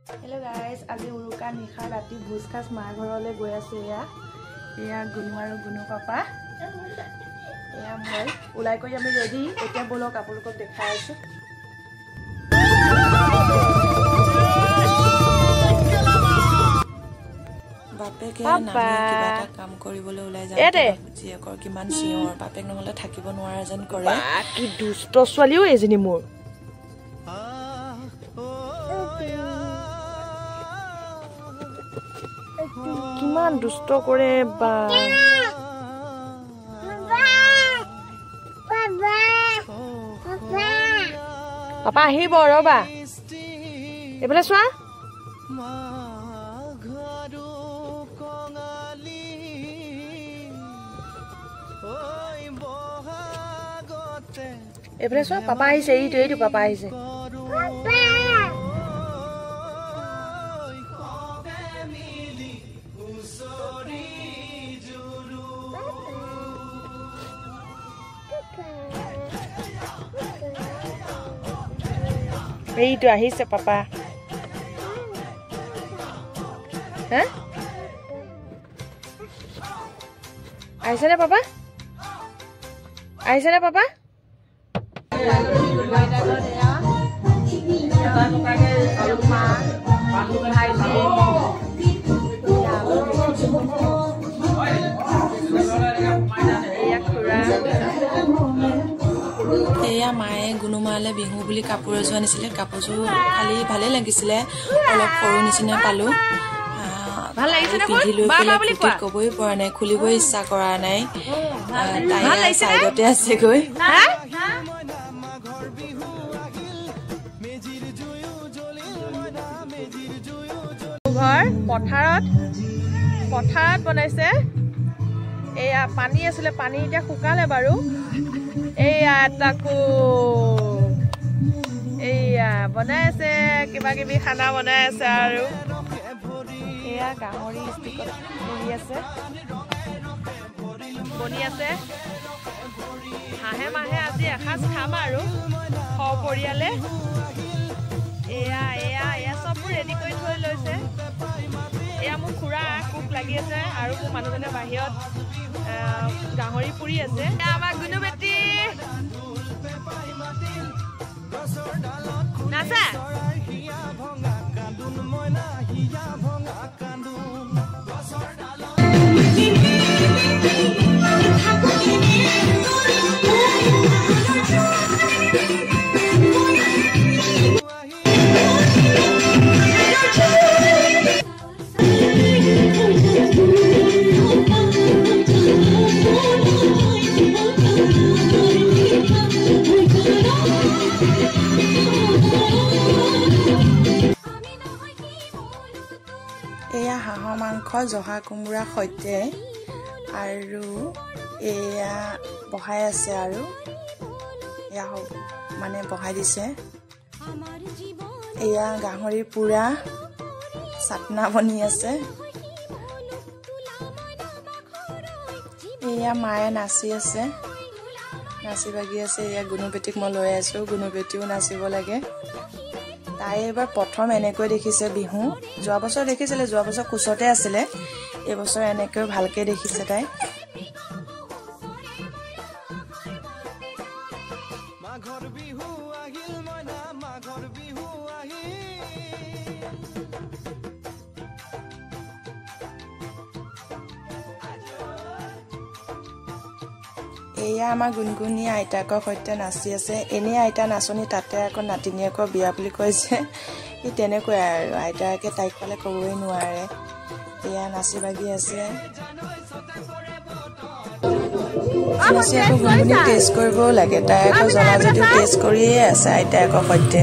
Hello guys, আজি উৰুকা নিশা ৰাতি ভোজ খাজ মাৰ ঘৰলৈ গৈ আছে এয়া গুনু আৰু গুনু পাপা এয়া মই উলাই কৰি আমি ৰেডি এতিয়া বলক আপোনালোকক দেখাই আছো বাপেকে নামি কিবা এটা কাম কৰিবলৈ ওলাই যায় জিয়েকৰ কিমান চিঞৰ বাপেক নহলে থাকিব নোৱাৰা যেন কৰে কি দুষ্ট ছোৱালীও এজনী মোৰ কিমান দুষ্ট কৰে বা পাপা আহিব ৰবা এইফালে চোৱা এইফালে চোৱা পাপা আহিছে এইটো পাপা আহিছে এইটো আহিছে পাপা হা আহিছে নে পাপা আহিছে নে পাপা এয়া মায়ে গুনুমালে বিহু বুলি কাপোৰ এযোৰ আনিছিলে কাপোৰযোৰ খালি ভালে লাগিছিলে অলপ সৰু নিচিনা পালো ভাল লাগিছে না পিন্ধি লৈ পেলাই কবই পৰা নাই খুলিবই ইচ্ছা কৰা নাই তাই সাইডতে আছে গৈ ঘৰ পথাৰত বনাইছে এয়া পানী আছিলে পানী এতিয়া শুকালে বাৰু এয়া তাকো এয়া বনাই আছে কিবা কিবি খানা বনাই আছে আৰু এয়া গাহৰি ষ্টিকত বনি আছে হাঁহে মাহে আজি এসাঁজ খাম আৰু সপৰিয়ালে এয়া এয়া এয়া চববোৰ ৰেডি কৰি থৈ লৈছে এয়া মোৰ খুৰা কুক লাগি আছে আৰু মোৰ মানুহজনে বাহিৰত গাহৰি পুৰি আছে আমাৰ গুনু বেটি নাচা এয়া হাঁহৰ মাংস জহা কোমোৰা সৈতে আৰু এয়া বহাই আছে আৰু এয়া মানে বহাই দিছে এয়া গাহৰি পুৰা চাটনা বনি আছে এয়া মায়ে নাচি আছে নাচি বাগি আছে এয়া গুনু বেটিক মই লৈ আছো গুনু বেটিও নাচিব লাগে তাই এবাৰ প্ৰথম এনেকৈ দেখিছে বিহু যোৱা বছৰ দেখিছিলে যোৱা বছৰ কুচতে আছিলে এই বছৰ এনেকৈ ভালকে দেখিছে তাই মাঘৰ বিহু আহিল মইনা মাঘৰ বিহু আহিল এয়া আমাৰ গুণগুণী আইতাকৰ সৈতে নাচি আছে এনে আইতা নাচনি তাতে আকৌ নাতিনীয়েকৰ বিয়া বুলি কৈছে ই তেনেকৈ আৰু আইতাকে তাইক পালে ক'বই নোৱাৰে এয়া নাচি বাগি আছে নাচি আকৌ গুণগুণী টেষ্ট কৰিবও লাগে তাই আকৌ জনা যদিও টেষ্ট কৰিয়ে আছে আইতাকৰ সৈতে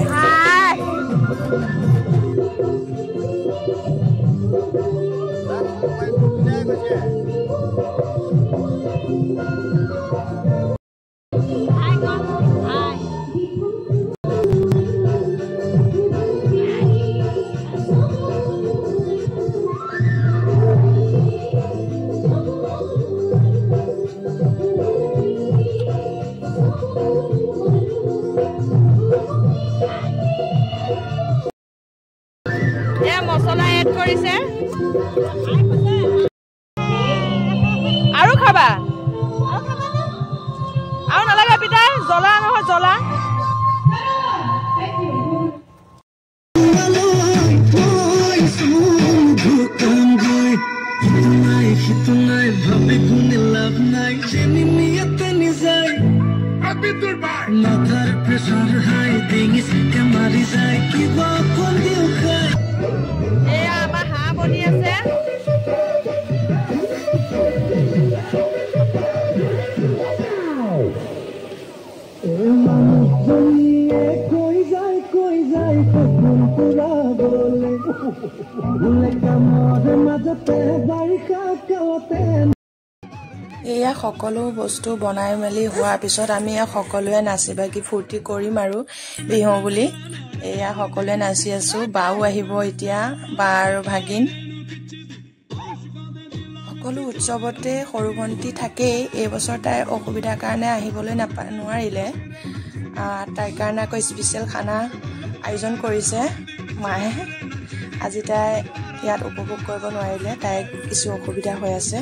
এয়া মছলা এড কৰিছে আৰু খাবা আৰু নালাগে পিতা জ্বলা নহয় জ্বলা মাথাৰ প্ৰেসাৰ হাই ডিঙিস মাৰি যায় কিবা কলিও খায় এয়া আমাৰ হাঁহ বনি আছে কই যায় কখন পুৰা বলে ভুলে কামৰে মাজতে বাৰিষা কালতে এয়া সকলো বস্তু বনাই মেলি হোৱাৰ পিছত আমি সকলোৱে নাচি বাগি ফূৰ্তি কৰিম আৰু বিহু বুলি এয়া সকলোৱে নাচি আছো বাও আহিব এতিয়া বা আৰু ভাগিন সকলো উৎসৱতে সৰু ভণ্টি থাকেই এই বছৰ তাইৰ অসুবিধাৰ কাৰণে আহিবলৈ নোৱাৰিলে তাইৰ কাৰণে আকৌ স্পেচিয়েল খানা আয়োজন কৰিছে মায়ে আজি তাই ইয়াত উপভোগ কৰিব নোৱাৰিলে তাইৰ কিছু অসুবিধা হৈ আছে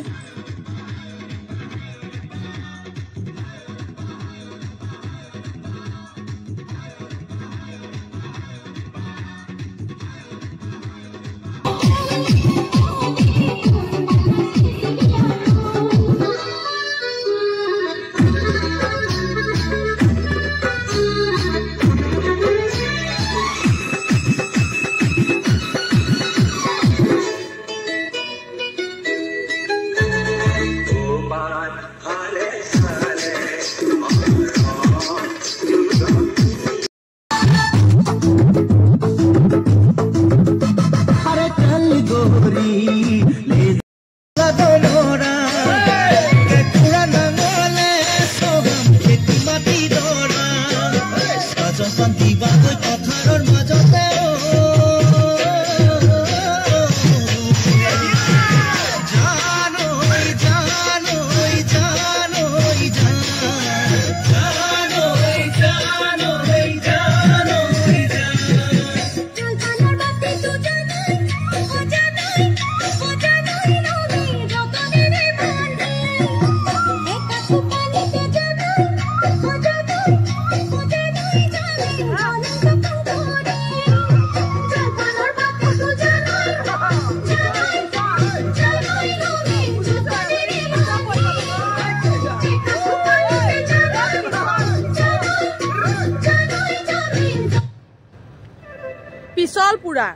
পিছল পুৰা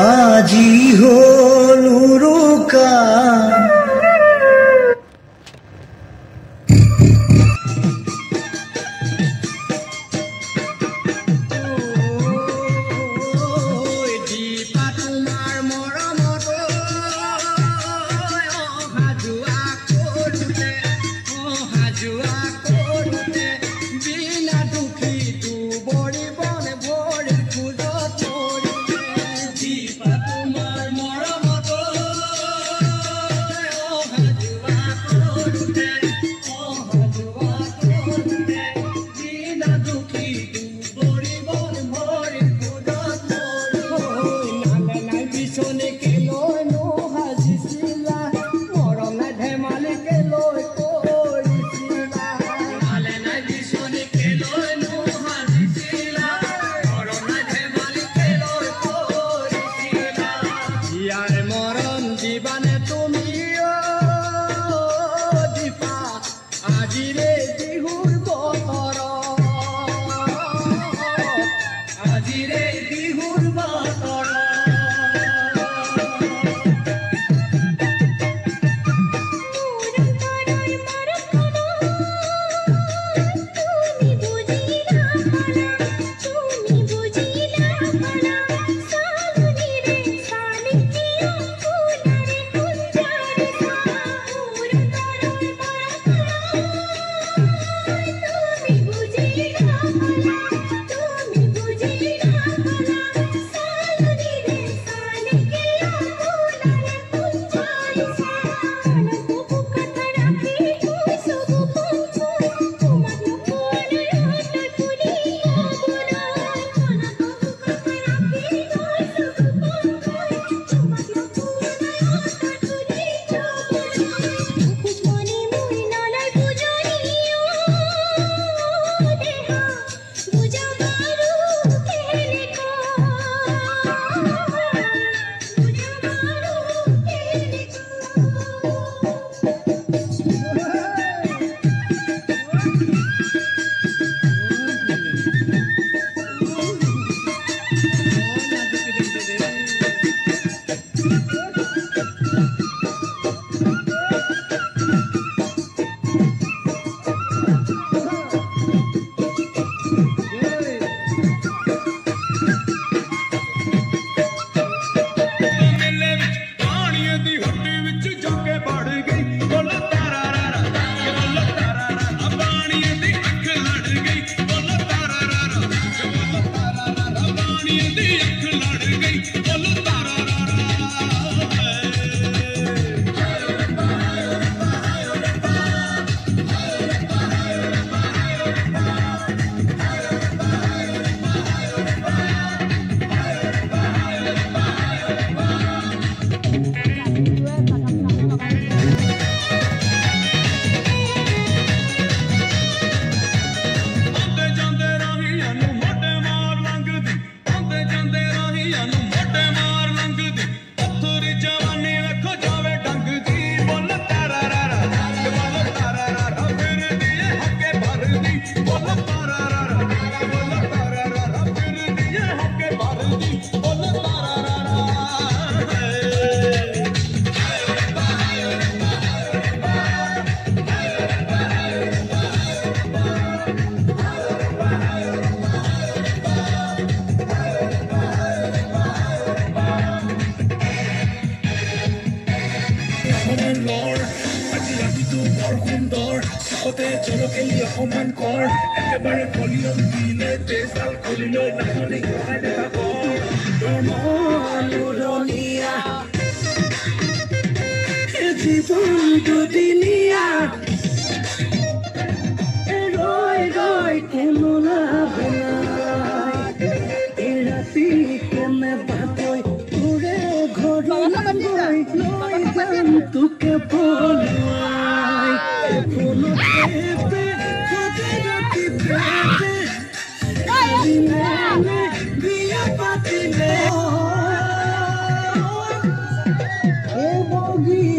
আজি হল উৰুকা কেলি অকমান কৰ একেবাৰে ভলিউম দিলে তেজাল খুলি লৈ নাহনি খাই দেখা কৰ তোৰ মন উৰণীয়া জীবন দুদিনীয়া ৰৈ ৰৈ কোনো লাভ নাই এই ৰাতি কোনে বাকৈ তোৰে ঘৰলৈ গৈ লৈ যাম তোকে পলুৱাই কোনো প্ৰেমে খোজে ৰাতি প্ৰেমে বিয়া পাতিলে এই বগী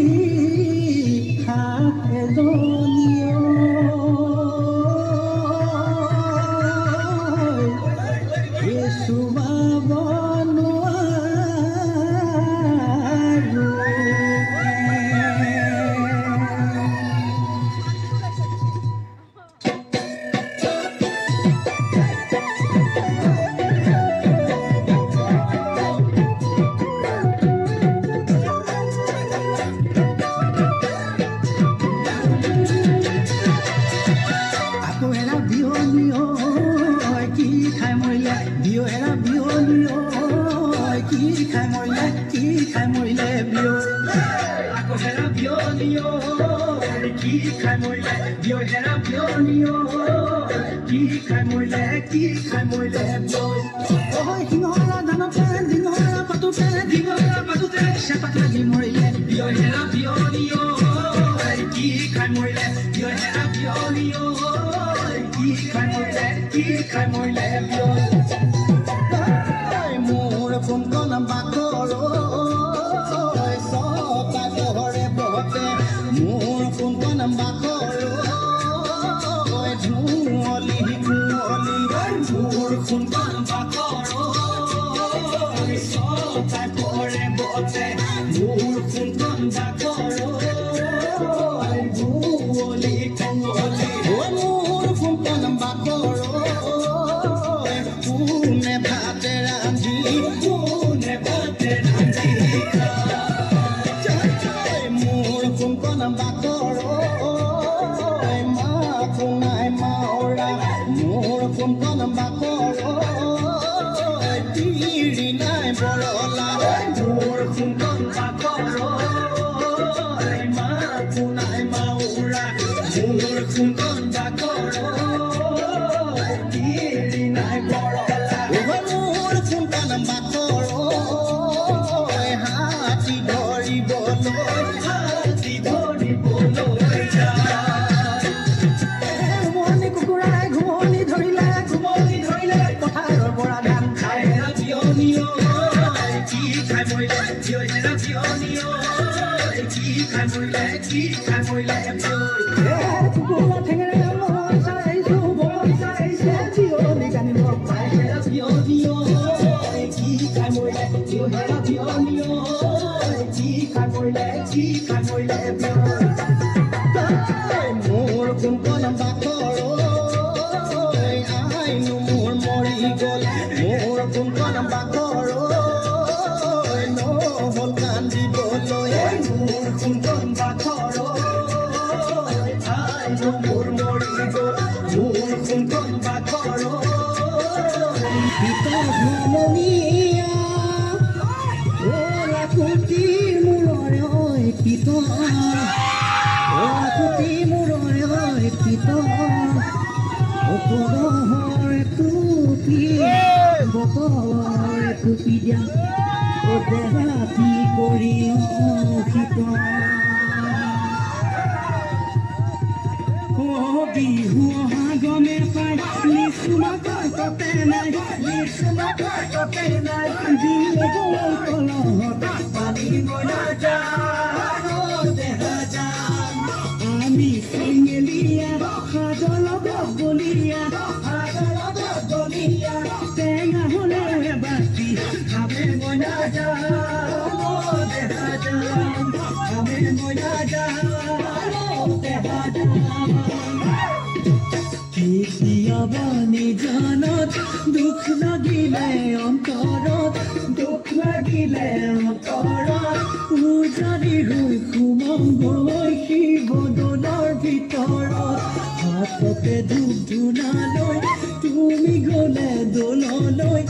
দুখ লাগিলে অন্তৰত দুখ লাগিলে অন্তৰত উজানি হৈ সুমংগৈ শিৱদৌলৰ ভিতৰত হাততে ধূপ ধূনালৈ তুমি গলে দোললৈ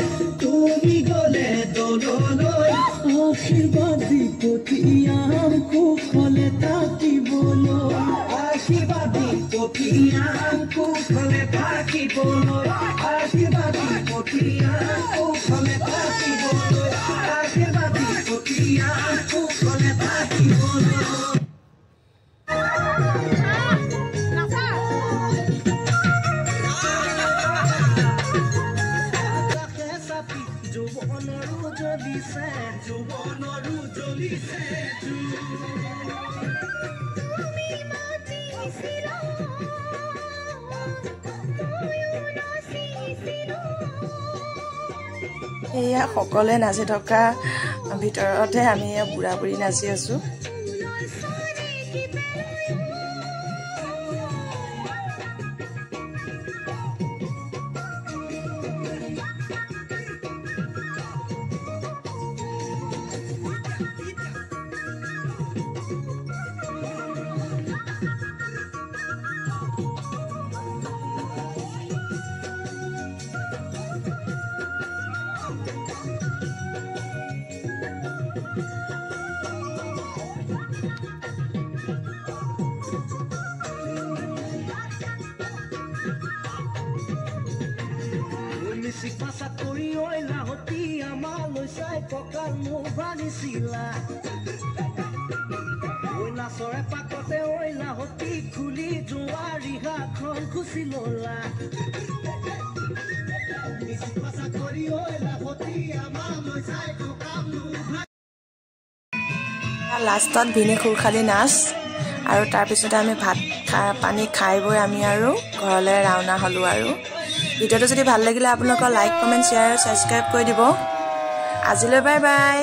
আশীৰ্বাদ দি পঠিয়াম কুশলে থাকিবলৈ আশীৰ্বাদ দি পঠিয়াম কুশলে থাকিবলৈ আশীৰ্বাদ দি পঠিয়াম কুশলে থাকিবলৈ আশীৰ্বাদ দি পঠিয়াম কুশলে থাকিবলৈ এয়া সকলোৱে নাচি থকা ভিতৰতে আমি বুঢ়া বুঢ়ী নাচি আছো Pasa corio en la hotilla malo y sai tocar no vanisila Hoy la sore pacote hoy la hoti khuli juari ha khon khusilola Pasa corio en la hotilla malo y sai tocar no লাষ্টত ভিনি খুৰখালি নাচ আৰু তাৰ পিছতে আমি ভাত পানী খাই বৈ আমি আৰু ঘৰলৈ ৰাওনা হলো আৰু ভিডিঅ'টো যদি ভাল লাগিলে আপোনালোকৰ লাইক কমেন্ট শ্বেয়াৰ সাবস্ক্ৰাইব কৰি দিব আজিলৈ বাই বাই